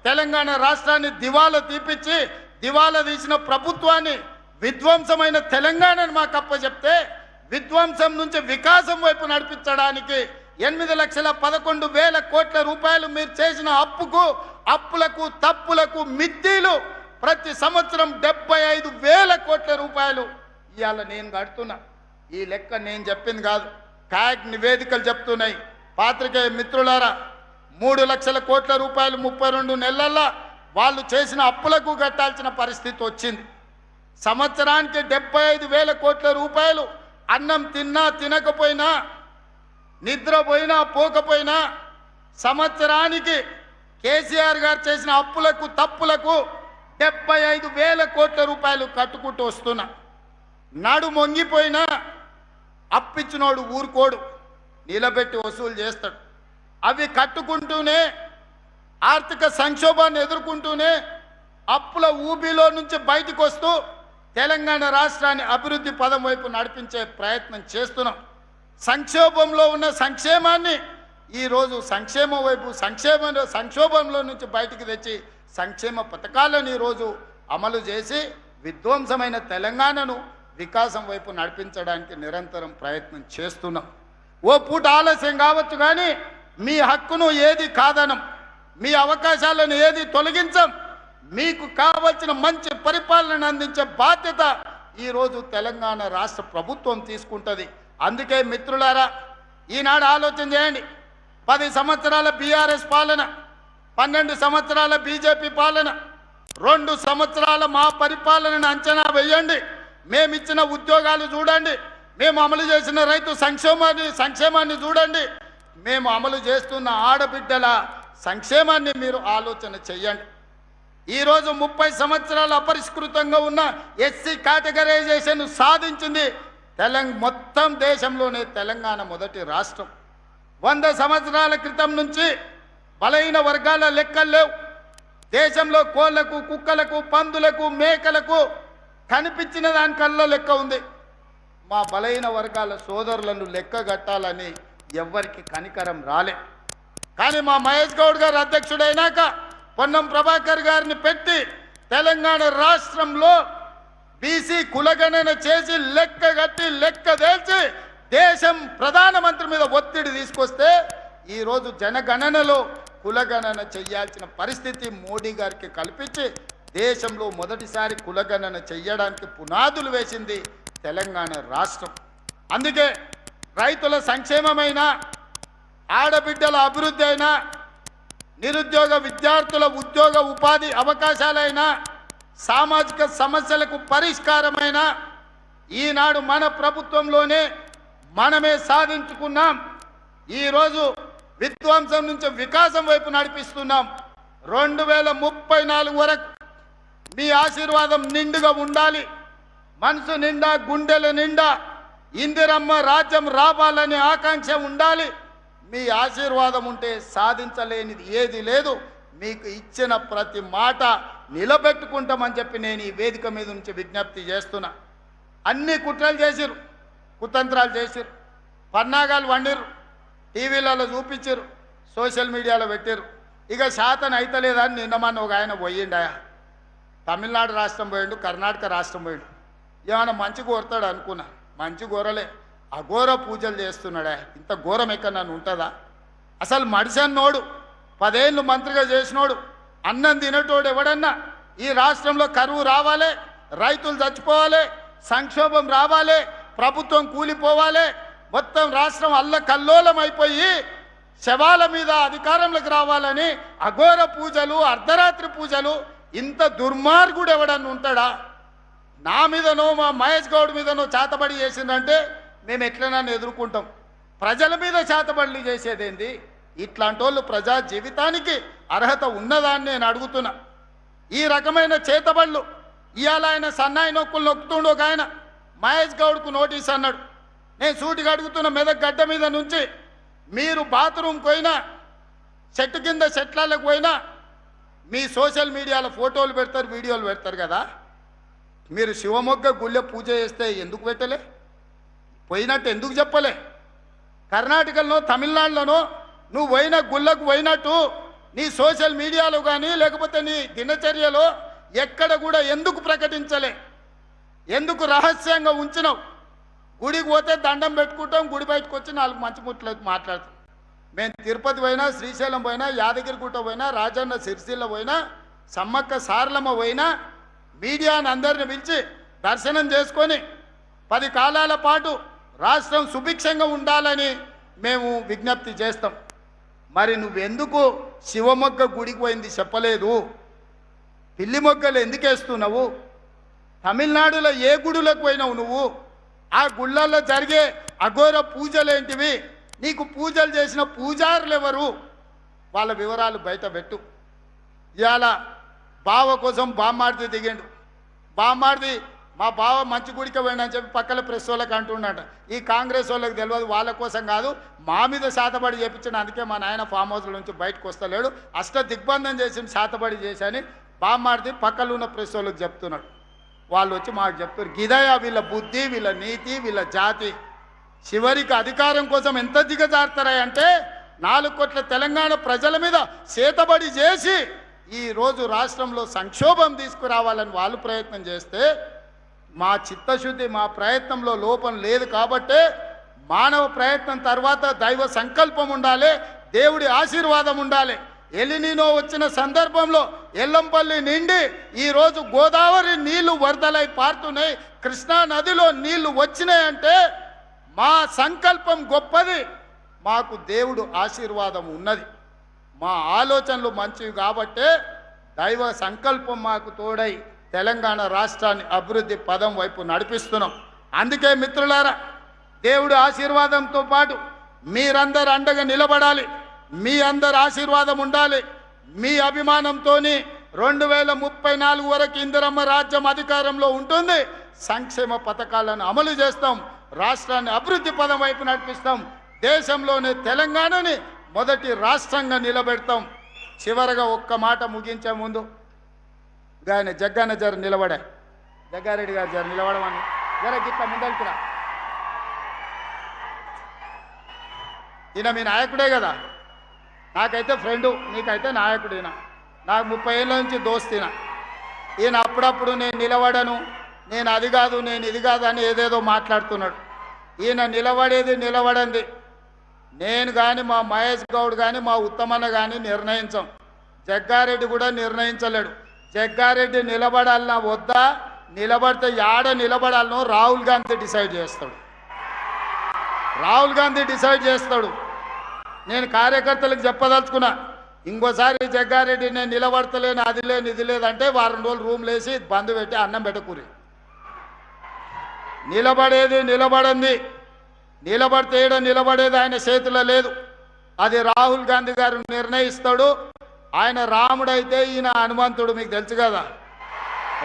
తెలంగాణ రాష్ట్రాన్ని దివాలా తీపిచ్చి దివాలా తీసిన ప్రభుత్వాన్ని విధ్వంసమైన తెలంగాణను మాకు అప్పచెప్తే విధ్వంసం నుంచి వికాసం వైపు నడిపించడానికి 8,11,000 కోట్ల రూపాయలు మీరు చేసిన అప్పులకు తప్పులకు మిద్దీలు ప్రతి సంవత్సరం 75,000 కోట్ల రూపాయలు ఇవాళ నేను కడుతున్నా. ఈ లెక్క నేను చెప్పింది కాదు, క్యాగ్ నివేదికలు చెప్తున్నాయి. పాత్రికేయ మిత్రులారా, 3 లక్షల కోట్ల రూపాయలు 32 నెలల్లో వాళ్ళు చేసిన అప్పులకు కట్టాల్సిన పరిస్థితి వచ్చింది. సంవత్సరానికి 75,000 కోట్ల రూపాయలు అన్నం తిన్నా తినకపోయినా, నిద్రపోయినా పోకపోయినా సంవత్సరానికి కేసీఆర్ గారు చేసిన అప్పులకు తప్పులకు 75,000 కోట్ల రూపాయలు కట్టుకుంటూ వస్తున్నా. నడు మొంగిపోయినా అప్పిచ్చినోడు ఊరుకోడు, నిలబెట్టి వసూలు చేస్తాడు. అవి కట్టుకుంటూనే ఆర్థిక సంక్షోభాన్ని ఎదుర్కొంటూనే అప్పుల ఊబిలో నుంచి బయటకు వస్తూ తెలంగాణ రాష్ట్రాన్ని అభివృద్ధి పదం వైపు నడిపించే ప్రయత్నం చేస్తున్నాం. సంక్షోభంలో ఉన్న సంక్షేమాన్ని ఈరోజు సంక్షేమం వైపు సంక్షోభంలో నుంచి బయటికి తెచ్చి సంక్షేమ పథకాలను ఈరోజు అమలు చేసి విధ్వంసమైన తెలంగాణను వికాసం వైపు నడిపించడానికి నిరంతరం ప్రయత్నం చేస్తున్నాం. ఓ పూట ఆలస్యం కావచ్చు కానీ మీ హక్కును ఏది కాదనం, మీ అవకాశాలను ఏది తొలగించం. మీకు కావలసిన మంచి పరిపాలన అందించే బాధ్యత ఈరోజు తెలంగాణ రాష్ట్ర ప్రభుత్వం తీసుకుంటుంది. అందుకే మిత్రులారా, ఈనాడు ఆలోచన చేయండి. 10 సంవత్సరాల బీఆర్ఎస్ పాలన, 12 సంవత్సరాల బీజేపీ పాలన, 2 సంవత్సరాల మా పరిపాలనను అంచనా వేయండి. మేమిచ్చిన ఉద్యోగాలు చూడండి, మేము అమలు చేసిన రైతు సంక్షేమాన్ని చూడండి, మేము అమలు చేస్తున్న ఆడబిడ్డల సంక్షేమాన్ని మీరు ఆలోచన చెయ్యండి. ఈరోజు 30 సంవత్సరాలు అపరిష్కృతంగా ఉన్న ఎస్సీ కేటగరైజేషన్ సాధించింది మొత్తం దేశంలోనే తెలంగాణ మొదటి రాష్ట్రం. 100 సంవత్సరాల క్రితం నుంచి బలహీన వర్గాల లెక్కలు లేవు. దేశంలో కోళ్లకు, కుక్కలకు, పందులకు, మేకలకు కనిపించిన దానికల్లా లెక్క ఉంది. మా బలహీన వర్గాల సోదరులను లెక్క కట్టాలని ఎవ్వరికి కనికరం రాలే. కానీ మా మహేష్ గౌడ్ గారు అధ్యక్షుడైనాక పొన్నం ప్రభాకర్ గారిని పెట్టి తెలంగాణ రాష్ట్రంలో బీసీ కులగణన చేసి లెక్క కట్టి లెక్క తేల్చి దేశం ప్రధానమంత్రి మీద ఒత్తిడి తీసుకొస్తే ఈరోజు జనగణనలో కులగణన చేయాల్సిన పరిస్థితి మోడీ గారికి కల్పించి దేశంలో మొదటిసారి కులగణన చేయడానికి పునాదులు వేసింది తెలంగాణ రాష్ట్రం. అందుకే రైతుల సంక్షేమమైన, ఆడబిడ్డల అభివృద్ధి అయినా, నిరుద్యోగ విద్యార్థుల ఉద్యోగ ఉపాధి అవకాశాలైనా, సామాజిక సమస్యలకు పరిష్కారమైన ఈనాడు మన ప్రభుత్వంలోనే మనమే సాధించుకున్నాం. ఈరోజు విధ్వంసం నుంచి వికాసం వైపు నడిపిస్తున్నాం. 2034 వరకు మీ ఆశీర్వాదం నిండుగా ఉండాలి. మనసు నిండా, గుండెల నిండా ఇందిరమ్మ రాజ్యం రావాలనే ఆకాంక్ష ఉండాలి. మీ ఆశీర్వాదం ఉంటే సాధించలేనిది ఏది లేదు. మీకు ఇచ్చిన ప్రతి మాట నిలబెట్టుకుంటామని చెప్పి నేను ఈ వేదిక మీద నుంచి విజ్ఞప్తి చేస్తున్నా. అన్ని కుట్రలు చేసిరు, కుతంత్రాలు చేసిరు, పన్నాగాలు వండిరు, టీవీలలో చూపించారు, సోషల్ మీడియాలో పెట్టారు. ఇక శాతం అయితలేదని నిన్నమన్న ఒక ఆయన పోయిండాయా, తమిళనాడు రాష్ట్రం పోయిండు, కర్ణాటక రాష్ట్రం పోయిండు. ఏమైనా మంచి కోరుతాడు అనుకున్నా, మంచి కోరలే, అఘోర పూజలు చేస్తున్నాడా. ఇంత ఘోరం ఎక్కడ నన్ను ఉంటుందా? అసలు మడిసన్నోడు 10 ఏళ్ళు మంత్రిగా చేసినోడు, అన్నం తినేటోడు ఎవడన్నా ఈ రాష్ట్రంలో కరువు రావాలి, రైతులు చచ్చిపోవాలి, సంక్షోభం రావాలి, ప్రభుత్వం కూలిపోవాలి, మొత్తం రాష్ట్రం అల్లకల్లోలం అయిపోయి శవాల మీద అధికారంలోకి రావాలని అఘోర పూజలు, అర్ధరాత్రి పూజలు, ఇంత దుర్మార్గుడు ఎవడన్నా ఉంటాడా? నా మీదనో మా మహేష్ గౌడ్ మీదనో చేతబడి చేసిందంటే మేము ఎట్లైనా ఎదుర్కొంటాం. ప్రజల మీద చేతబడులు చేసేదేంది? ఇట్లాంటి వాళ్ళు ప్రజా జీవితానికి అర్హత ఉన్నదాన్ని నేను అడుగుతున్నా. ఈ రకమైన చేతబడులు ఇవాళ ఆయన సన్నాయి నొక్కులు నొక్కుతుండు. ఒక ఆయన మహేష్ గౌడ్కు నోటీస్ అన్నాడు. నేను సూటిగా అడుగుతున్న, మెదక్ గడ్డ మీద నుంచి మీరు బాత్రూమ్కి పోయినా, చెట్టు కింద చెట్లకు పోయినా మీ సోషల్ మీడియాలో ఫోటోలు పెడతారు, వీడియోలు పెడతారు కదా. మీరు శివమొగ్గ గుళ్ళె పూజ చేస్తే ఎందుకు పెట్టలే? పోయినట్టు ఎందుకు చెప్పలే? కర్ణాటకలో, తమిళనాడులోనో నువ్వు పోయిన గుళ్ళకు పోయినట్టు నీ సోషల్ మీడియాలో కానీ లేకపోతే నీ దినచర్యలో ఎక్కడ కూడా ఎందుకు ప్రకటించలే? ఎందుకు రహస్యంగా ఉంచినావు? గుడికి పోతే దండం పెట్టుకుంటాం, గుడి బయటకు వచ్చి 4 మంచి ముట్లకు మాట్లాడతాం. మేము తిరుపతి పోయినా, శ్రీశైలం పోయినా, యాదగిరిగుట్ట పోయినా, రాజన్న సిరిసిల్ల పోయినా, సమ్మక్క సారలమ్మ పోయినా మీడియాని అందరిని పిలిచి దర్శనం చేసుకొని 10 కాలాల పాటు రాష్ట్రం సుభిక్షంగా ఉండాలని మేము విజ్ఞప్తి చేస్తాం. మరి నువ్వెందుకు శివమొగ్గ గుడికి పోయింది చెప్పలేదు? పిల్లి మొగ్గలు ఎందుకు వేస్తున్నావు? తమిళనాడులో ఏ గుడులకు పోయినావు నువ్వు? ఆ గుళ్ళల్లో జరిగే అఘోర పూజలేంటివి? నీకు పూజలు చేసిన పూజారులు ఎవరు? వాళ్ళ వివరాలు బయట పెట్టు. ఇవాళ బావ కోసం బామ్మాడిది దిగిండు. బామ్మాడిది మా బావ మంచి గుడికి పోయినని చెప్పి పక్కన ప్రెస్ వాళ్ళకి అంటున్నాడు. ఈ కాంగ్రెస్ వాళ్ళకి తెలియదు, వాళ్ళ కోసం కాదు, మా మీద శాతబడి చేపించిన. అందుకే మా నాయన ఫామ్ హౌస్ల నుంచి బయటకు వస్తలేడు, అష్ట దిగ్బంధం చేసి శాతబడి చేశాని బామ్మాడితే పక్కన ఉన్న ప్రెస్ వాళ్ళకి చెప్తున్నాడు. వాళ్ళు వచ్చి మాకు చెప్తారు, గిదయ వీళ్ళ బుద్ధి, వీళ్ళ నీతి, వీళ్ళ జాతి. చివరికి అధికారం కోసం ఎంత దిగజారుతారంటే 4 కోట్ల తెలంగాణ ప్రజల మీద చేతబడి చేసి ఈరోజు రాష్ట్రంలో సంక్షోభం తీసుకురావాలని వాళ్ళు ప్రయత్నం చేస్తే మా చిత్తశుద్ధి, మా ప్రయత్నంలో లోపం లేదు. కాబట్టే మానవ ప్రయత్నం తర్వాత దైవ సంకల్పం ఉండాలి, దేవుడి ఆశీర్వాదం ఉండాలి. ఎలినినో వచ్చిన సందర్భంలో ఎల్లంపల్లి నిండి ఈరోజు గోదావరి నీళ్లు వరదలై పారుతున్నాయి, కృష్ణా నదిలో నీళ్లు వచ్చినాయంటే మా సంకల్పం గొప్పది, మాకు దేవుడు ఆశీర్వాదం ఉన్నది, మా ఆలోచనలు మంచివి. కాబట్టే దైవ సంకల్పం మాకు తోడై తెలంగాణ రాష్ట్రాన్ని అభివృద్ధి పదం వైపు నడిపిస్తున్నాం. అందుకే మిత్రులారా, దేవుడి ఆశీర్వాదంతో పాటు మీరందరూ అండగా నిలబడాలి, మీ అందరు ఆశీర్వాదం ఉండాలి. మీ అభిమానంతో 2034 వరకు ఇందిరమ్మ రాజ్యం అధికారంలో ఉంటుంది. సంక్షేమ పథకాలను అమలు చేస్తాం, రాష్ట్రాన్ని అభివృద్ధి పదం వైపు నడిపిస్తాం, దేశంలోనే తెలంగాణని మొదటి రాష్ట్రంగా నిలబెడతాం. చివరగా ఒక్క మాట ముగించే ముందు ఆయన జగ్గన్న జర నిలబడా, జగ్గారెడ్డి గారు జర నిలబడమని జర గిట్ల ముందలికిరా. ఈయన మీ నాయకుడే కదా, నాకైతే ఫ్రెండు, నీకైతే నాయకుడినా, నాకు 30 ఏళ్ళ నుంచి దోస్తినా. ఈయన అప్పుడప్పుడు నేను నిలబడను, నేను అది కాదు, నేను ఇది కాదు అని ఏదేదో మాట్లాడుతున్నాడు. ఈయన నిలబడేది నిలబడంది నేను కానీ, మా మహేష్ గౌడ్ కానీ, మా ఉత్తమన్న కానీ నిర్ణయించాం. జగ్గారెడ్డి కూడా నిర్ణయించలేడు. జగ్గారెడ్డి నిలబడాలన్నా వద్దా, నిలబడితే యాడ నిలబడాలనో రాహుల్ గాంధీ డిసైడ్ చేస్తాడు. రాహుల్ గాంధీ డిసైడ్ చేస్తాడు. నేను కార్యకర్తలకు చెప్పదలుచుకున్నా, ఇంకోసారి జగ్గారెడ్డి నేను నిలబడతలేను, అది లేదు ఇది లేదంటే వారం రోజులు రూమ్లు వేసి బంద్ పెట్టి అన్నం పెట్టకూరి. నిలబడేది నిలబడింది, నిలబడితే నిలబడేది ఆయన చేతిలో లేదు, అది రాహుల్ గాంధీ గారు నిర్ణయిస్తాడు. ఆయన రాముడైతే ఈయన హనుమంతుడు, మీకు తెలుసు కదా,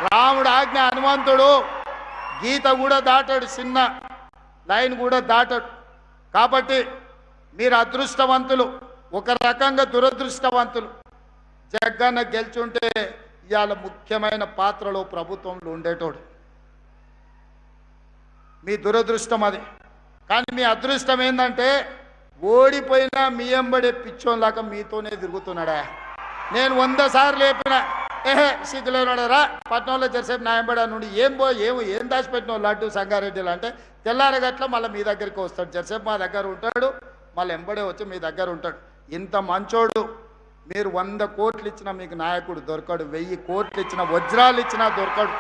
రాముడు ఆజ్ఞ హనుమంతుడు, గీత కూడా దాటాడు, చిన్న లైన్ కూడా దాటాడు. కాబట్టి మీరు అదృష్టవంతులు, ఒక రకంగా దురదృష్టవంతులు. జగ్గన్న గెలుచుంటే ఇవాళ ముఖ్యమైన పాత్రలో ప్రభుత్వంలో ఉండేటోడు. మీ దురదృష్టం అది. కానీ మీ అదృష్టం ఏంటంటే ఓడిపోయినా మీ ఎంబడే పిచ్చోన్లాగా మీతోనే తిరుగుతున్నాడా. నేను 100 సార్లు లేపిన, సిగ్గులేనాడరా పట్నంలో జరిసేపు నా ఎంబడా నుండి ఏం దాచిపెట్టిన లడ్డు సంగారెడ్డిలో అంటే తెల్లారగట్ల మళ్ళీ మీ దగ్గరికి వస్తాడు, జరిసేపు మా దగ్గర ఉంటాడు, మళ్ళీ ఎంబడే వచ్చి మీ దగ్గర ఉంటాడు. ఇంత మంచోడు. మీరు 100 కోట్లు ఇచ్చినా మీకు నాయకుడు దొరకడు, 1000 కోట్లు ఇచ్చినా, వజ్రాలు ఇచ్చినా దొరకడు.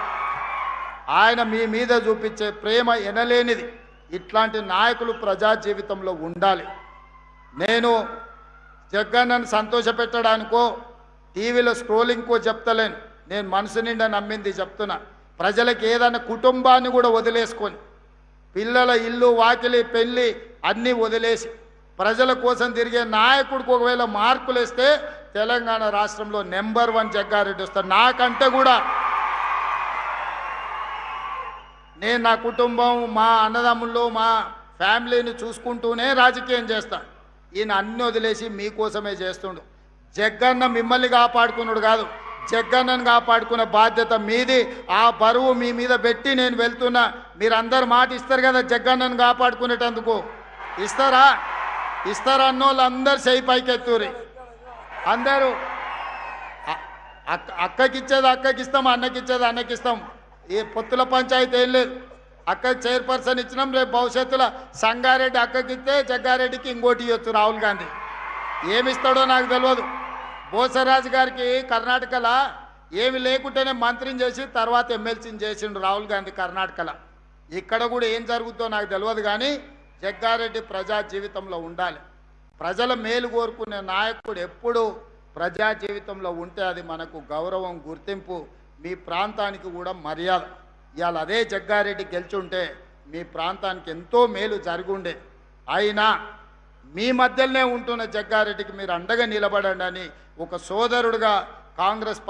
ఆయన మీ మీద చూపించే ప్రేమ ఎనలేనిది. ఇట్లాంటి నాయకులు ప్రజా జీవితంలో ఉండాలి. నేను జగ్గన్నను సంతోషపెట్టడానికో టీవీలో స్క్రోలింగ్కో చెప్తలేను, నేను మనసు నిండా నమ్మింది చెప్తున్నా. ప్రజలకు ఏదైనా కుటుంబాన్ని కూడా వదిలేసుకొని, పిల్లల ఇల్లు వాకిలి పెళ్ళి అన్నీ వదిలేసి ప్రజల కోసం తిరిగే నాయకుడికి ఒకవేళ మార్కులు వేస్తే తెలంగాణ రాష్ట్రంలో నెంబర్ 1 జగ్గారెడ్డి వస్తారు. నాకంటే కూడా నేను నా కుటుంబం, మా అన్నదమ్ముళ్ళు, మా ఫ్యామిలీని చూసుకుంటూనే రాజకీయం చేస్తా. ఈయన అన్ని వదిలేసి మీకోసమే చేస్తుండు. జగ్గన్న మిమ్మల్ని కాపాడుకున్నాడు కాదు, జగ్గన్నను కాపాడుకునే బాధ్యత మీది. ఆ బరువు మీ మీద పెట్టి నేను వెళ్తున్నా. మీరందరూ మాట ఇస్తారు కదా జగ్గన్నను కాపాడుకునేటందుకు. ఇస్తారా? ఇస్తారా అన్నోళ్ళు అందరు చేయి పైకెత్తూరి. అందరూ అక్కకిచ్చేది అక్కకిస్తాం, అన్నకిచ్చేది అన్నకిస్తాం. ఏ పొత్తుల పంచాయతీ ఏం లేదు. అక్క చైర్పర్సన్ ఇచ్చినాం, రేపు భవిష్యత్తులో సంగారెడ్డి అక్కకిస్తే జగ్గారెడ్డికి ఇంకోటి ఇవ్వచ్చు రాహుల్ గాంధీ. ఏమిస్తాడో నాకు తెలియదు. బోసరాజు గారికి కర్ణాటకలో ఏమి లేకుంటేనే మంత్రిని చేసి తర్వాత ఎమ్మెల్సీని చేసిండు రాహుల్ గాంధీ కర్ణాటకలో. ఇక్కడ కూడా ఏం జరుగుతుందో నాకు తెలియదు. కానీ జగ్గారెడ్డి ప్రజా జీవితంలో ఉండాలి. ప్రజల మేలు కోరుకునే నాయకుడు ఎప్పుడు ప్రజా జీవితంలో ఉంటే అది మనకు గౌరవం, గుర్తింపు, మీ ప్రాంతానికి కూడా మర్యాద. ఇవాళ అదే జగ్గారెడ్డి గెలుచుంటే మీ ప్రాంతానికి ఎంతో మేలు జరుగుండే. అయినా మీ మధ్యలోనే ఉంటున్న జగ్గారెడ్డికి మీరు అండగా నిలబడండి అని ఒక సోదరుడుగా కాంగ్రెస్ పార్టీ